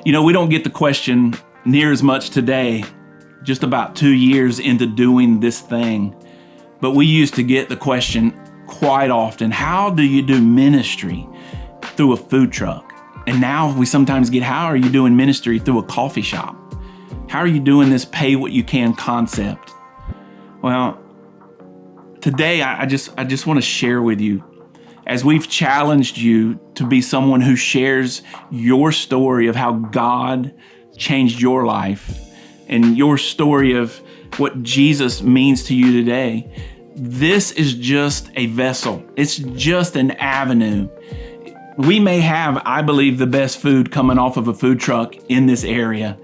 We don't get the question near as much today, just about 2 years into doing this thing. But we used to get the question quite often, how do you do ministry through a food truck? And now we sometimes get, how are you doing ministry through a coffee shop? How are you doing this pay what you can concept? Well, today I just want to share with you, as we've challenged you to be someone who shares your story of how God changed your life and your story of what Jesus means to you today. This is just a vessel. It's just an avenue. We may have, I believe, the best food coming off of a food truck in this area.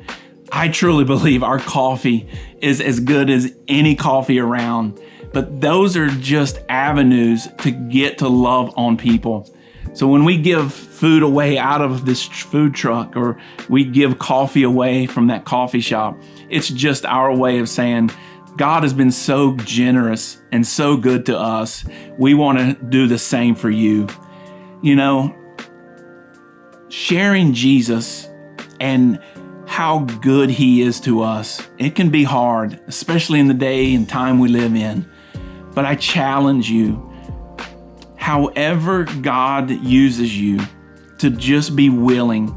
I truly believe our coffee is as good as any coffee around. But those are just avenues to get to love on people. So when we give food away out of this food truck, or we give coffee away from that coffee shop, it's just our way of saying, God has been so generous and so good to us. We want to do the same for you. Sharing Jesus and how good he is to us, it can be hard, especially in the day and time we live in. But I challenge you, however God uses you, to just be willing.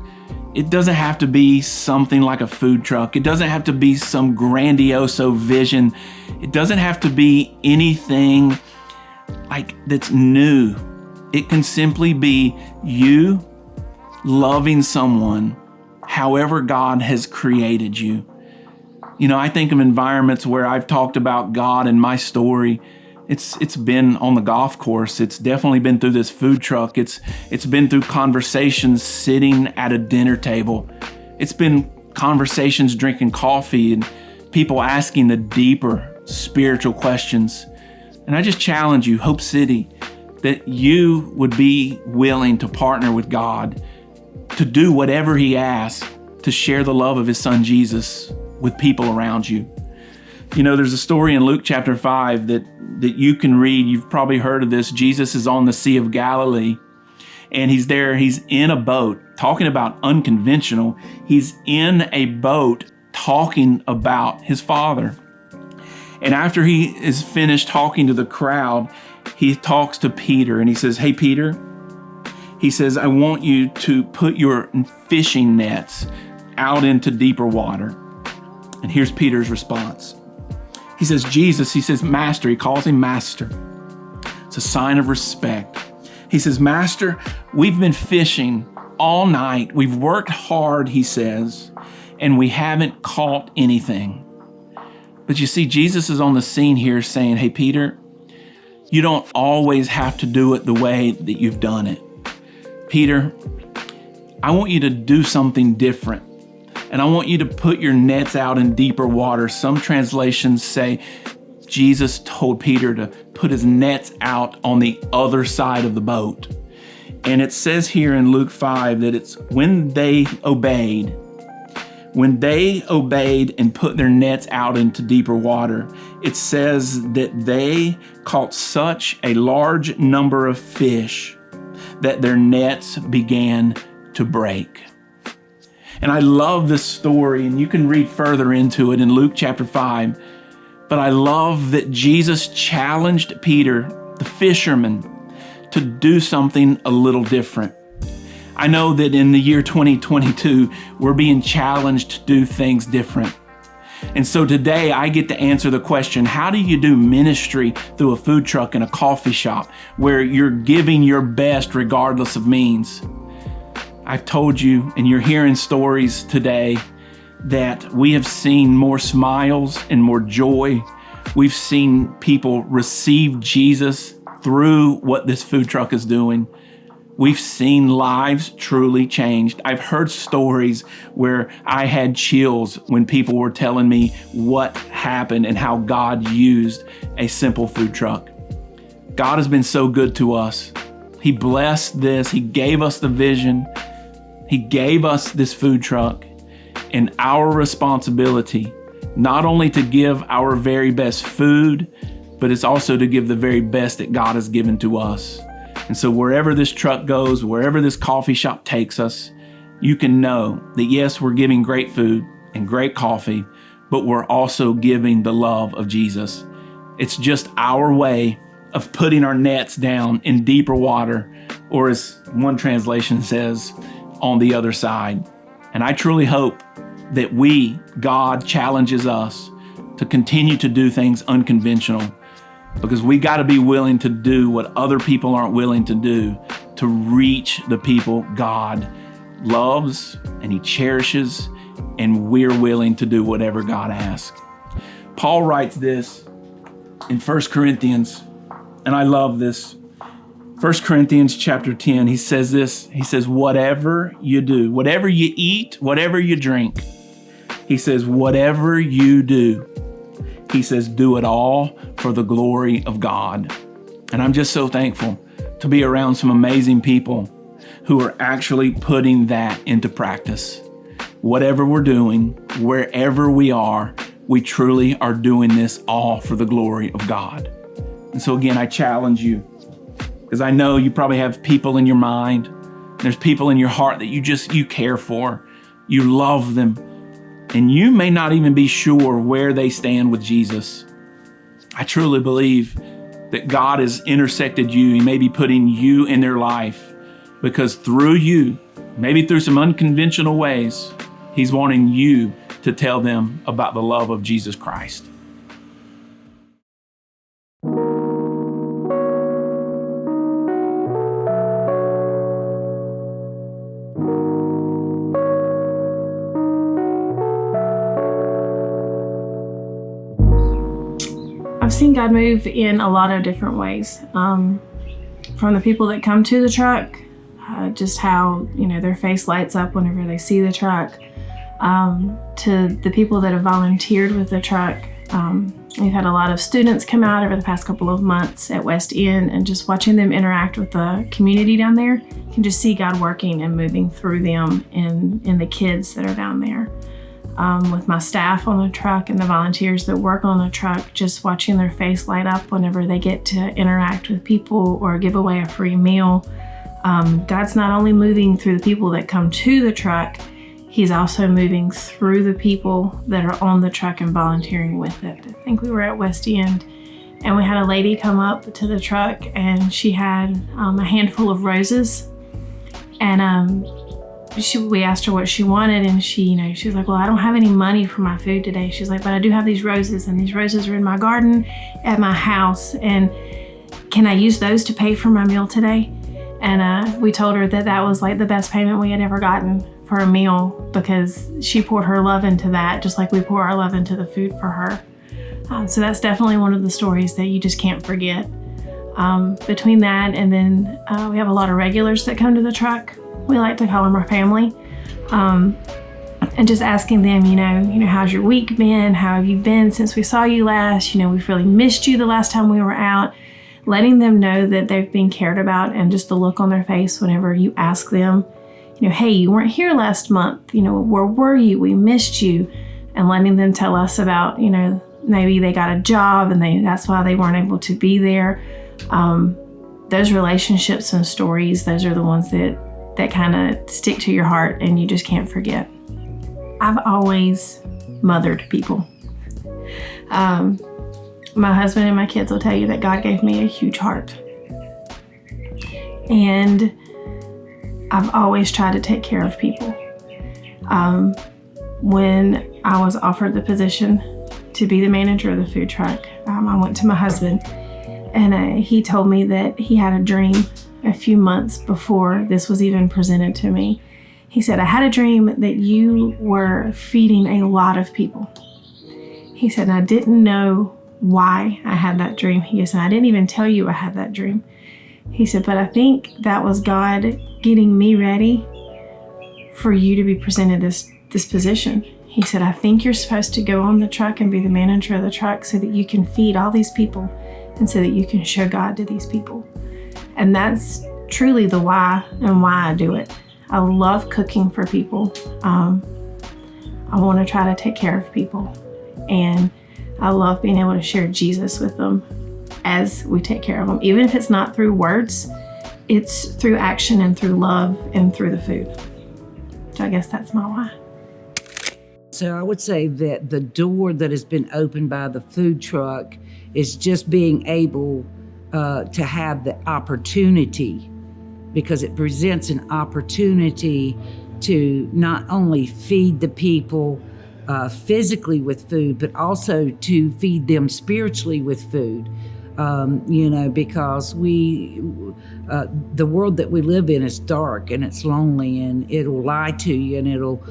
It doesn't have to be something like a food truck. It doesn't have to be some grandiose vision. It doesn't have to be anything like that's new. It can simply be you loving someone however God has created you. I think of environments where I've talked about God and my story. It's been on the golf course. It's definitely been through this food truck. It's been through conversations sitting at a dinner table. It's been conversations drinking coffee and people asking the deeper spiritual questions. And I just challenge you, Hope City, that you would be willing to partner with God to do whatever he asks to share the love of his son Jesus with people around you. There's a story in Luke chapter 5 that you can read. You've probably heard of this. Jesus is on the Sea of Galilee, and he's there. He's in a boat, talking about unconventional. He's in a boat talking about his Father. And after he is finished talking to the crowd, he talks to Peter, and he says, "Hey, Peter," he says, "I want you to put your fishing nets out into deeper water." And here's Peter's response. He says, "Master," he calls him Master. It's a sign of respect. He says, "Master, we've been fishing all night. We've worked hard," he says, "and we haven't caught anything." But you see, Jesus is on the scene here saying, "Hey, Peter, you don't always have to do it the way that you've done it. Peter, I want you to do something different. And I want you to put your nets out in deeper water." Some translations say Jesus told Peter to put his nets out on the other side of the boat. And it says here in Luke 5 that it's when they obeyed and put their nets out into deeper water, it says that they caught such a large number of fish that their nets began to break. And I love this story, and you can read further into it in Luke chapter 5. But I love that Jesus challenged Peter, the fisherman, to do something a little different. I know that in the year 2022, we're being challenged to do things different. And so today I get to answer the question, how do you do ministry through a food truck and a coffee shop where you're giving your best regardless of means? I've told you, and you're hearing stories today, that we have seen more smiles and more joy. We've seen people receive Jesus through what this food truck is doing. We've seen lives truly changed. I've heard stories where I had chills when people were telling me what happened and how God used a simple food truck. God has been so good to us. He blessed this. He gave us the vision. He gave us this food truck, and our responsibility, not only to give our very best food, but it's also to give the very best that God has given to us. And so wherever this truck goes, wherever this coffee shop takes us, you can know that yes, we're giving great food and great coffee, but we're also giving the love of Jesus. It's just our way of putting our nets down in deeper water, or as one translation says, on the other side. And I truly hope that God challenges us to continue to do things unconventional, because we got to be willing to do what other people aren't willing to do to reach the people God loves and He cherishes, and we're willing to do whatever God asks. Paul writes this in 1 Corinthians, and I love this. 1 Corinthians chapter 10, he says this. He says, whatever you do, whatever you eat, whatever you drink, he says, whatever you do, he says, do it all for the glory of God. And I'm just so thankful to be around some amazing people who are actually putting that into practice. Whatever we're doing, wherever we are, we truly are doing this all for the glory of God. And so again, I challenge you, because I know you probably have people in your mind. There's people in your heart that you care for. You love them. And you may not even be sure where they stand with Jesus. I truly believe that God has intersected you. He may be putting you in their life, because through you, maybe through some unconventional ways, He's wanting you to tell them about the love of Jesus Christ. I've seen God move in a lot of different ways. From the people that come to the truck, just how, their face lights up whenever they see the truck, to the people that have volunteered with the truck. We've had a lot of students come out over the past couple of months at West End, and just watching them interact with the community down there, you can just see God working and moving through them in the kids that are down there. With my staff on the truck and the volunteers that work on the truck, just watching their face light up whenever they get to interact with people or give away a free meal. God's not only moving through the people that come to the truck, He's also moving through the people that are on the truck and volunteering with it. I think we were at West End, and we had a lady come up to the truck, and she had a handful of roses, and we asked her what she wanted, and she was like, well, I don't have any money for my food today. She's like, but I do have these roses, and these roses are in my garden at my house, and can I use those to pay for my meal today? And we told her that was like the best payment we had ever gotten for a meal, because she poured her love into that, just like we pour our love into the food for her. So that's definitely one of the stories that you just can't forget. Between that and then we have a lot of regulars that come to the truck. We like to call them our family. And just asking them, how's your week been? How have you been since we saw you last? We've really missed you the last time we were out. Letting them know that they've been cared about, and just the look on their face whenever you ask them, hey, you weren't here last month. Where were you? We missed you. And letting them tell us about, maybe they got a job and that's why they weren't able to be there. Those relationships and stories, those are the ones that kind of stick to your heart and you just can't forget. I've always mothered people. My husband and my kids will tell you that God gave me a huge heart. And I've always tried to take care of people. When I was offered the position to be the manager of the food truck, I went to my husband, and he told me that he had a dream a few months before this was even presented to me. He said, I had a dream that you were feeding a lot of people. He said, I didn't know why I had that dream. He said, I didn't even tell you I had that dream. He said, but I think that was God getting me ready for you to be presented this position. He said, I think you're supposed to go on the truck and be the manager of the truck so that you can feed all these people and so that you can show God to these people. And that's truly the why and why I do it. I love cooking for people. I want to try to take care of people. And I love being able to share Jesus with them as we take care of them. Even if it's not through words, it's through action and through love and through the food. So I guess that's my why. So I would say that the door that has been opened by the food truck is just being able to have the opportunity, because it presents an opportunity to not only feed the people physically with food, but also to feed them spiritually with food. Because the world that we live in is dark and it's lonely and it'll lie to you and it'll,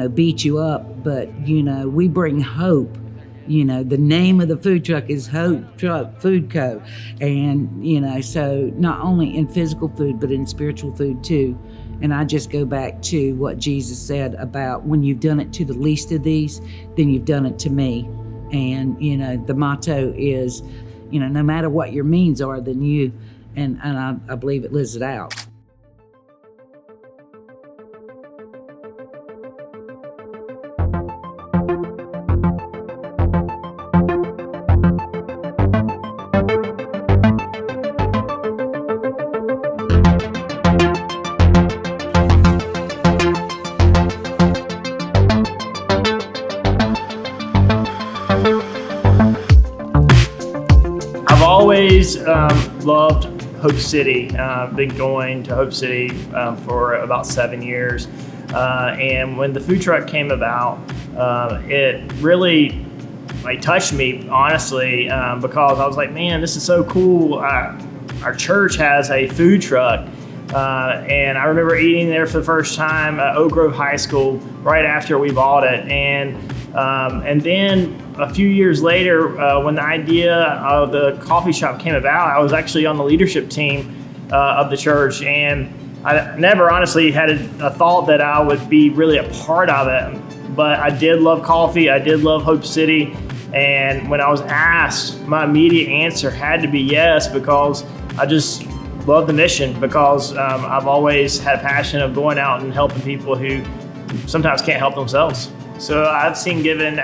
beat you up. But, we bring hope. The name of the food truck is Hope Truck Food Co. And, so not only in physical food, but in spiritual food too. And I just go back to what Jesus said about when you've done it to the least of these, then you've done it to me. And, the motto is, no matter what your means are, then you, and I believe it lives it out. I've always loved Hope City. Been going to Hope City for about 7 years. And when the food truck came about, it really touched me, honestly, because I was like, man, this is so cool. Our church has a food truck. And I remember eating there for the first time at Oak Grove High School right after we bought it. And then a few years later, when the idea of the coffee shop came about, I was actually on the leadership team of the church, and I never honestly had a thought that I would be really a part of it. But I did love coffee. I did love Hope City. And when I was asked, my immediate answer had to be yes, because I just love the mission, because I've always had a passion of going out and helping people who sometimes can't help themselves. So I've seen Given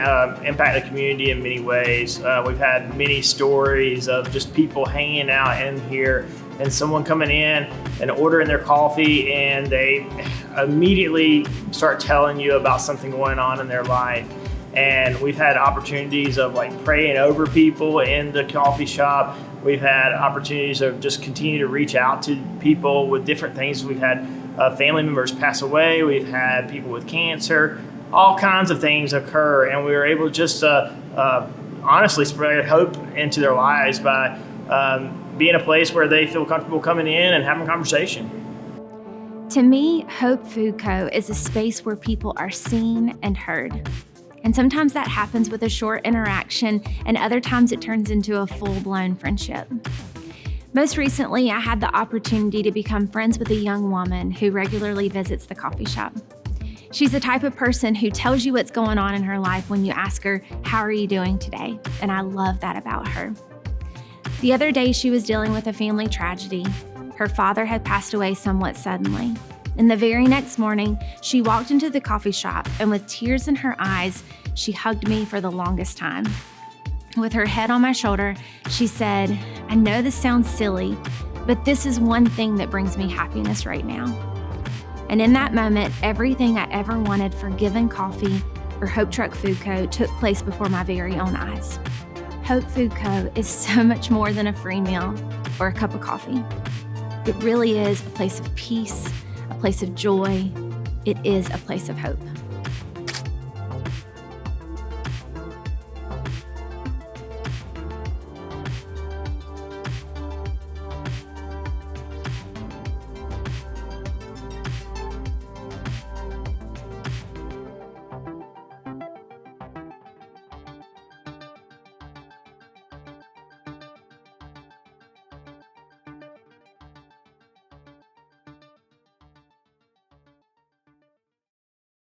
impact the community in many ways. We've had many stories of just people hanging out in here and someone coming in and ordering their coffee, and they immediately start telling you about something going on in their life. And we've had opportunities of praying over people in the coffee shop. We've had opportunities of just continue to reach out to people with different things. We've had family members pass away. We've had people with cancer. All kinds of things occur, and we were able just to honestly spread hope into their lives by being a place where they feel comfortable coming in and having a conversation. To me, Hope Food Co. is a space where people are seen and heard. And sometimes that happens with a short interaction, and other times it turns into a full-blown friendship. Most recently, I had the opportunity to become friends with a young woman who regularly visits the coffee shop. She's the type of person who tells you what's going on in her life when you ask her, "How are you doing today?" And I love that about her. The other day, she was dealing with a family tragedy. Her father had passed away somewhat suddenly. And the very next morning, she walked into the coffee shop, and with tears in her eyes, she hugged me for the longest time. With her head on my shoulder, she said, "I know this sounds silly, but this is one thing that brings me happiness right now." And in that moment, everything I ever wanted for Given Coffee or Hope Truck Food Co. took place before my very own eyes. Hope Food Co. is so much more than a free meal or a cup of coffee. It really is a place of peace, a place of joy. It is a place of hope.